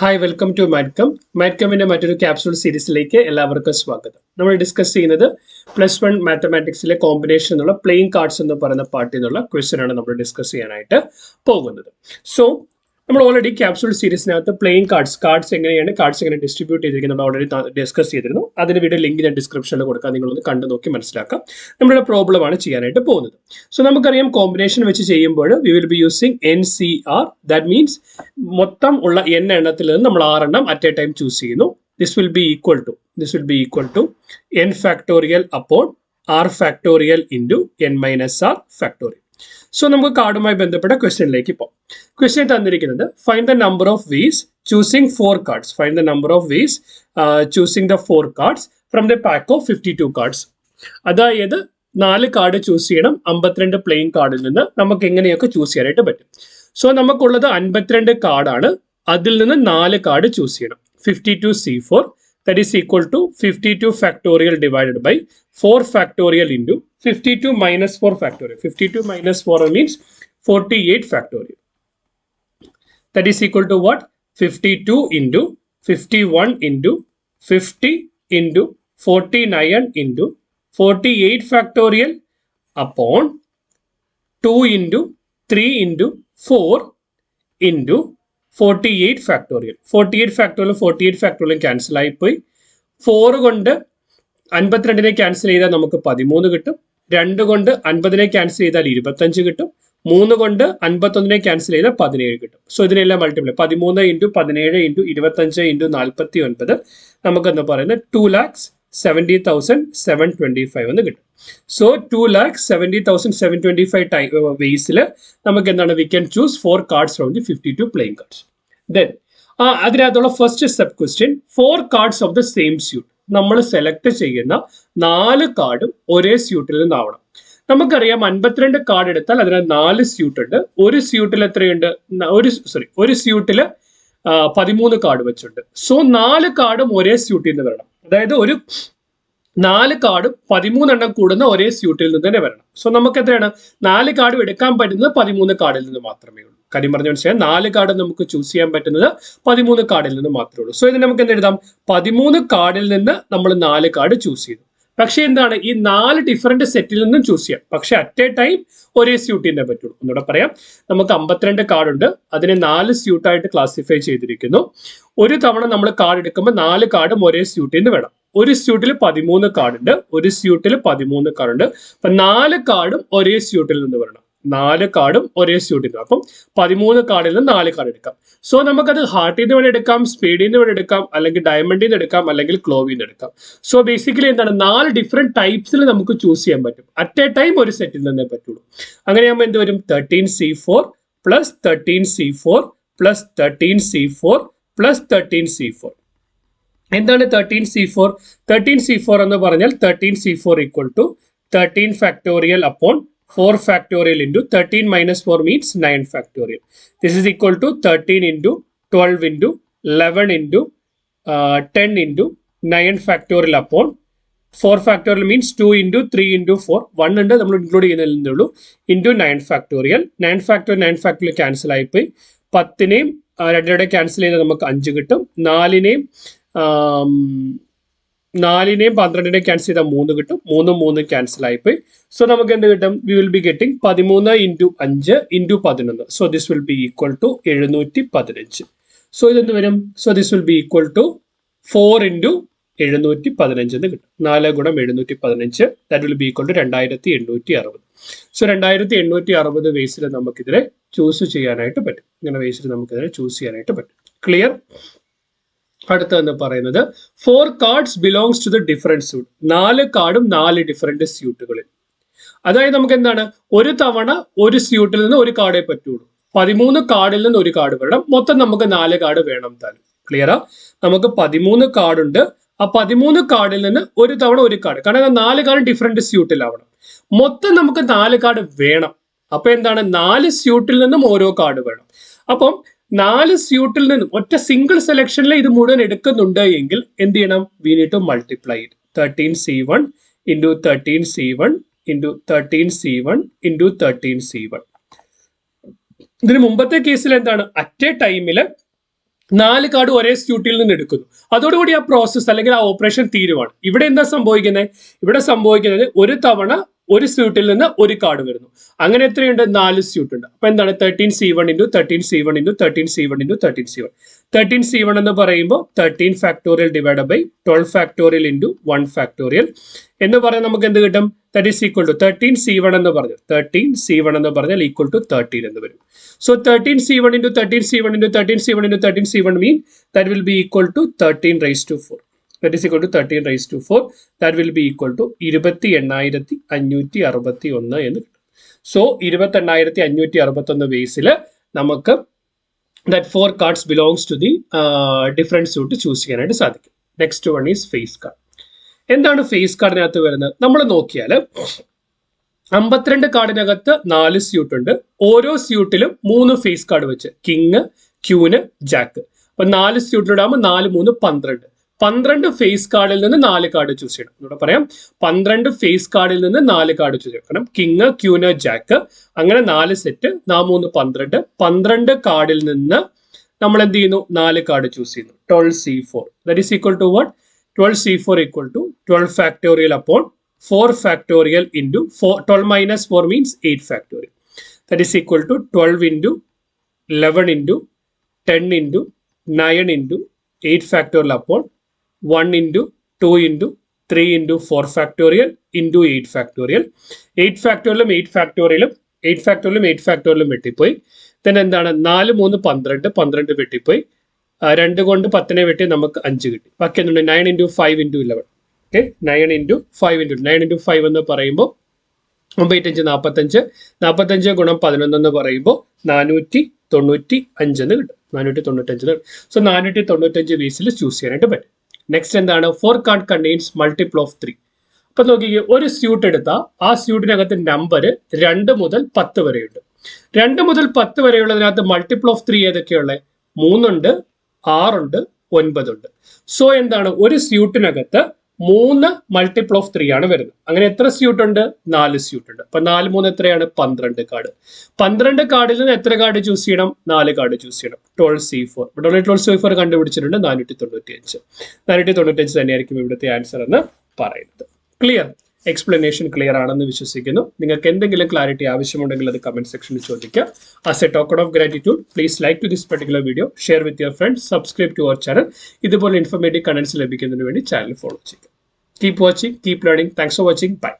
Hi, welcome to Madcom. Madcomന്റെ മറ്റൊരു capsule സീരീസിലേക്ക് എല്ലാവർക്കും സ്വാഗതം. നമ്മൾ ഡിസ്കസ് ചെയ്യുന്നത് +1 മാത്തമാറ്റിക്സിലെ കോമ്പിനേഷൻ എന്നുള്ള പ്ലേയിങ് കാർഡ്സ് എന്ന് പറയുന്ന പാർട്ടിൽ നിന്നുള്ള ക്വസ്റ്റ്യൻ ആണ് നമ്മൾ ഡിസ്കസ് ചെയ്യാനായിട്ട് പോകുന്നത്. സോ നമ്മൾ ഓൾറെഡി ക്യാപ്സൂൾ സീരീസിനകത്ത് പ്ലേയിങ് കാർഡ്സ് എങ്ങനെയാണ് എങ്ങനെ ഡിസ്ട്രിബ്യൂട്ട് ചെയ്തിരിക്കുന്നത് നമ്മൾ ഓൾറെഡി ഡിസ്കസ് ചെയ്തിരുന്നു. അതിന്റെ വീഡിയോ ലിങ്ക് ഞാൻ ഡിസ്ക്രിപ്ഷനിൽ കൊടുക്കാം, നിങ്ങളൊന്ന് കണ്ടു നോക്കി മനസ്സിലാക്കാം. നമ്മുടെ പ്രോബ്ലം ആണ് ചെയ്യാനായിട്ട് പോകുന്നത്. സോ നമുക്കറിയാം കോമ്പിനേഷൻ വെച്ച് ചെയ്യുമ്പോൾ V will B using NCR. That means മൊത്തം ഉള്ള n എണ്ണത്തിൽ നിന്ന് നമ്മൾ 6 എണ്ണം അറ്റ് എ ടൈം ചൂസ് ചെയ്യുന്നു. This will be equal to n factorial upon r factorial into n minus r factorial. So നമുക്ക് കാർഡുമായി ബന്ധപ്പെട്ട ക്വസ്റ്റ്യനിലേക്ക് പോകാം. ക്വസ്റ്റ്യൻ തന്നിരിക്കുന്നത് find the number of ways choosing 4 cards. Find the number of ways choosing the 4 cards from the pack of 52 cards. അതായത് 4 card choose ചെയ്യണം. 52 plain കാർഡിൽ നിന്ന് നമുക്ക് എങ്ങനെയൊക്കെ ചൂസ് ചെയ്യാനായിട്ട് പറ്റും. സോ നമുക്കുള്ളത് 52 കാർഡാണ്. അതിൽ നിന്ന് 4 കാർഡ് ചൂസ് ചെയ്യണം. 52C4 that is equal to 52 factorial divided by 4 factorial into 52 minus 4 factorial. 52 minus 4 means 48 factorial. That is equal to what? 52 into 51 into 50 into 49 into 48 factorial upon 2 into 3 into 4 into 48 factorial. 48 factorial cancel ആയിപ്പോയി. 4 കൊണ്ട് 52 cancel ചെയ്താൽ നമുക്ക് 13 കിട്ടും. 2 കൊണ്ട് 50 cancel ചെയ്താൽ 25 കിട്ടും. 3 കൊണ്ട് 51 cancel ചെയ്താൽ 17 കിട്ടും. സോ ഇതിനെല്ലാം മൾട്ടിപ്ലൈ 13 into 17 into 25 into 49 നമുക്ക് എന്താ പറയുന്നത് 2,70,725 എന്ന് കിട്ടും. സോ 2,70,725 വേസിൽ നമുക്ക് എന്താണ് we can choose 4 cards from the 52 playing cards. Then അതിനകത്തുള്ള first sub question 4 cards of the same suit. നമ്മൾ സെലക്ട് ചെയ്യുന്ന 4 കാർഡും ഒരേ സ്യൂട്ടിൽ നിന്നാവണം. നമുക്കറിയാം 52 കാർഡ് എടുത്താൽ അതിന് 4 സ്യൂട്ട് ഉണ്ട്. ഒരു സ്യൂട്ടിൽ എത്രയുണ്ട്? ഒരു സ്യൂട്ടിൽ 13 കാർഡ് വെച്ചുണ്ട്. സോ 4 കാർഡും ഒരേ സ്യൂട്ടിൽ നിന്ന് വരണം. അതായത് ഒരു 4 കാർഡും 13 എണ്ണം കൂടുന്ന ഒരേ സ്യൂട്ടിൽ നിന്ന് തന്നെ വരണം. സോ നമുക്ക് എത്രയാണ് 4 കാർഡും എടുക്കാൻ പറ്റുന്നത് 13 കാർഡിൽ നിന്ന് മാത്രമേ ഉള്ളൂ. കാര്യം പറഞ്ഞു മനസ്സിലായാൽ 4 കാർഡ് നമുക്ക് ചൂസ് ചെയ്യാൻ പറ്റുന്നത് 13 കാർഡിൽ നിന്ന് മാത്രമേ ഉള്ളൂ. സോ ഇത് നമുക്ക് എന്ത് എഴുതാം? 13 കാർഡിൽ നിന്ന് നമ്മൾ 4 കാർഡ് ചൂസ് ചെയ്തു. പക്ഷെ എന്താണ് ഈ 4 ഡിഫറെന്റ് സെറ്റിൽ നിന്നും ചൂസ് ചെയ്യാം. പക്ഷെ അറ്റ് എ ടൈം ഒരേ സ്യൂട്ടിനെ പറ്റുള്ളൂ. ഒന്നുകൂടെ പറയാം, നമുക്ക് 52 കാർഡ് ഉണ്ട്. അതിനെ 4 സ്യൂട്ടായിട്ട് ക്ലാസിഫൈ ചെയ്തിരിക്കുന്നു. ഒരു തവണ നമ്മൾ കാർഡ് എടുക്കുമ്പോൾ 4 കാർഡും ഒരേ സ്യൂട്ടിൽ നിന്ന് വേണം. ഒരു സ്യൂട്ടിൽ 13 കാർഡ് ഉണ്ട്. ഒരു സ്യൂട്ടിൽ 13 കാർഡ് ഉണ്ട്. അപ്പൊ 4 കാർഡും ഒരേ സ്യൂട്ടിൽ നിന്ന് വരണം. 4 കാർഡും ഒരേ സ്യൂട്ടിൽ നിന്ന്. അപ്പം 13 കാർഡിൽ നിന്ന് 4 കാർഡ് എടുക്കാം. സോ നമുക്കത് ഹാർട്ടിൽ നിന്ന് വേണം എടുക്കാം, സ്പീഡിൽ നിന്ന് വേണം എടുക്കാം, അല്ലെങ്കിൽ ഡയമണ്ടിൽ നിന്ന് എടുക്കാം, അല്ലെങ്കിൽ ക്ലോവിൽ നിന്ന് എടുക്കാം. സോ ബേസിക്കലി എന്താണ് 4 ഡിഫറെന്റ് ടൈപ്സിൽ നമുക്ക് ചൂസ് ചെയ്യാൻ പറ്റും. അറ്റ് എ ടൈം ഒരു സെറ്റിൽ നിന്നേ പറ്റുള്ളൂ. അങ്ങനെയാകുമ്പോൾ എന്ത് വരും? 13C4 plus 13C4 plus 13C4 plus 13C4. എന്താണ് 13C4? 13C4 എന്ന് പറഞ്ഞാൽ 13C4 equal to 13 factorial upon 4 factorial into 13 minus 4 means 9 factorial. This is equal to 13 into 12 into 11 into 10 into 9 factorial upon 4 factorial means 2 into 3 into 4. 1 ഉണ്ട് നമ്മൾ include ചെയ്യുന്നതേ ഉള്ളൂ. into 9 factorial. 9 factorial cancel ആയിപ്പോയി. 10നെയും 2 cancel ചെയ്താൽ നമുക്ക് 5 കിട്ടും. 4നെയും 12 cancel ചെയ്താൽ 3 കിട്ടും. 3 cancel ആയിപ്പോയി. സോ നമുക്ക് എന്ത് കിട്ടും? We will be getting 13 into 5 into 11. So this will be equal to 715. So ഇതെന്ത് വരും? So this will be equal to 4 into 715 എന്ന് കിട്ടും. 4 ഗുണം 715 that will be equal to 2860. So 2860 വേസിൽ നമുക്കിതിനെ ചൂസ് ചെയ്യാനായിട്ട് പറ്റും. ഇങ്ങനെ വേസിൽ നമുക്കിതിനെ ചൂസ് ചെയ്യാനായിട്ട് പറ്റും. ക്ലിയർ? അടുത്തെന്ന് പറയുന്നത് 4 cards belongs to the different suit. 4 കാർഡും 4 ഡിഫറെന്റ് സ്യൂട്ടുകളിൽ. അതായത് നമുക്ക് എന്താണ് ഒരു തവണ ഒരു സ്യൂട്ടിൽ നിന്ന് ഒരു കാർഡേ പറ്റുള്ളൂ. 13 കാർഡിൽ നിന്ന് ഒരു കാർഡ് വേണം. മൊത്തം നമുക്ക് 4 കാർഡ് വേണം താനും. ക്ലിയറാ? നമുക്ക് 13 കാർഡ് ഉണ്ട്. ആ 13 കാർഡിൽ നിന്ന് ഒരു തവണ ഒരു കാർഡ്, കാരണം 4 കാർഡ് ഡിഫറെന്റ് സ്യൂട്ടിലാവണം. മൊത്തം നമുക്ക് 4 കാർഡ് വേണം. അപ്പൊ എന്താണ് 4 സ്യൂട്ടിൽ നിന്നും ഓരോ കാർഡ് വേണം. അപ്പം 4 സ്യൂട്ടിൽ നിന്നും ഒറ്റ സിംഗിൾ സെലക്ഷനിൽ ഇത് മുഴുവൻ എടുക്കുന്നുണ്ട് എങ്കിൽ എന്ത് ചെയ്യണം? We need to multiply it. 13C1 into 13C1 into 13C1 into 13C1. ഇതിന് മുമ്പത്തെ കേസിൽ എന്താണ്? അറ്റ് എ ടൈമിൽ 4 കാർഡ് ഒരേ സ്യൂട്ടിൽ നിന്ന് എടുക്കുന്നു. അതോടുകൂടി ആ പ്രോസസ്സ് അല്ലെങ്കിൽ ആ ഓപ്പറേഷൻ തീരുവാണ്. ഇവിടെ എന്താ സംഭവിക്കുന്നത്? ഇവിടെ സംഭവിക്കുന്നത് ഒരു തവണ ഒരു സ്യൂട്ടിൽ നിന്ന് ഒരു കാർഡ് വരുന്നു. അങ്ങനെ എത്രയുണ്ട്? 4 സ്യൂട്ട് ഉണ്ട്. അപ്പൊ എന്താണ് 13C1 into 13C1 into 13C1 into 13C1. 13C1 എന്ന് പറയുമ്പോൾ 13 factorial divide by 12 factorial into 1 factorial എന്ന് പറഞ്ഞാൽ നമുക്ക് എന്ത് കിട്ടും? That is equal to 13C1 എന്ന് പറഞ്ഞു 13C1 എന്ന് പറഞ്ഞാൽ ഈക്വൽ ടു 13 എന്ന് വരും. So 13C1 into 13C1 into 13C1 into 13C1 mean that will be equal to 13 raised to 4. That is equal to 13 raised to 4. That will be equal to 28,561 എന്ന് കിട്ടും. So 28,561 ബേസിൽ നമുക്ക് that 4 cards belongs to the different suit choose ചെയ്യാനായിട്ട് സാധിക്കും. Next one is face card. എന്താണ് face കാർഡിനകത്ത് വരുന്നത്? നമ്മൾ നോക്കിയാൽ 52 കാർഡിനകത്ത് 4 സ്യൂട്ട് ഉണ്ട്. ഓരോ സ്യൂട്ടിലും 3 ഫേസ് കാർഡ് വെച്ച് കിങ്, ക്യൂന്, ജാക്ക്. അപ്പൊ 4 സ്യൂട്ടിലിടാകുമ്പോൾ 4 3 12. 12 ഫേസ് കാർഡിൽ നിന്ന് 4 കാർഡ് ചൂസ് ചെയ്യണം. ഇവിടെ പറയാം 12 ഫേസ് കാർഡിൽ നിന്ന് 4 കാർഡ് ചൂസ് ചെയ്യണം. കാരണം കിങ്, ക്യൂന്, ജാക്ക് അങ്ങനെ 4 സെറ്റ് 4 3 12 കാർഡിൽ നിന്ന് നമ്മൾ എന്ത് ചെയ്യുന്നു? 4 കാർഡ് ചൂസ് ചെയ്യുന്നു. 12C4 that is equal to what? 12C4 equal to 12 factorial upon 4 factorial into 12 minus 4 means 8 factorial. That is equal to 12 into 11 into 10 into 9 into 8 factorial upon 1 into 2 into 3 into 4 factorial into 8 factorial. 8 factorial 8 factorial 8 factorial 8 factorial വെട്ടിപ്പോയി. then എന്താണ് 4 3 12 12 വെട്ടിപ്പോയി. 2 കൊണ്ട് 10 വെട്ടി നമുക്ക് 5 കിട്ടി. ബാക്കി എന്തുണ്ട്? 9 into 5 into 11. Okay 9 into 5 into 9 into 5 എന്ന് പറയുമ്പോൾ 9 45 45 ഗുണം 11 എന്ന് പറയുമ്പോൾ 495 എന്ന് കിട്ടും. 495. സോ 495 ബേസിൽ ചൂസ് ചെയ്യാനായിട്ട് പറ്റും. നെക്സ്റ്റ് എന്താണ്? 4 കാർഡ് കണ്ടെയ്ൻസ് മൾട്ടിപ്പിൾ ഓഫ് 3. അപ്പൊ നോക്കിക്കേ, ഒരു സ്യൂട്ട് എടുത്താൽ ആ സ്യൂട്ടിനകത്ത് നമ്പർ 2 മുതൽ 10 വരെയുണ്ട്. 2 മുതൽ 10 വരെയുള്ളതിനകത്ത് മൾട്ടിപ്പിൾ ഓഫ് 3 ഏതൊക്കെയുള്ളത്? 3 ഉണ്ട്, 6 ഉണ്ട്, 9 ഉണ്ട്. സോ എന്താണ്? ഒരു സ്യൂട്ടിനകത്ത് 3 മൾട്ടിപ്പിൾ ഓഫ് 3 ആണ് വരുന്നത്. അങ്ങനെ എത്ര സ്യൂട്ട് ഉണ്ട്? 4 സ്യൂട്ട് ഉണ്ട്. അപ്പൊ 4 3 എത്രയാണ്? 12 കാർഡ്. 12 കാർഡിൽ നിന്ന് എത്ര കാർഡ് ചൂസ് ചെയ്യണം? 4 കാർഡ് ചൂസ് ചെയ്യണം. 12C4 ഇവിടെ 12C4 കണ്ടുപിടിച്ചിട്ടുണ്ട്. 495 495 തന്നെയായിരിക്കും ഇവിടുത്തെ ആൻസർ എന്ന് പറയുന്നത്. ക്ലിയർ? എക്സ്പ്ലനേഷൻ ക്ലിയർ ആണെന്ന് വിശ്വസിക്കുന്നു. നിങ്ങൾക്ക് എന്തെങ്കിലും ക്ലാരിറ്റി ആവശ്യമുണ്ടെങ്കിൽ അത് കമന്റ് സെക്ഷനിൽ ചോദിക്കുക. As a token of gratitude please like to this particular video, share with your friends, subscribe to our channel. ഇതുപോലെ ഇൻഫോർമേറ്റീവ് കണ്ടന്റ്സ് ലഭിക്കുന്നതിന് വേണ്ടി ചാനൽ ഫോളോ ചെയ്യുക. Keep watching, keep learning. Thanks for watching. By.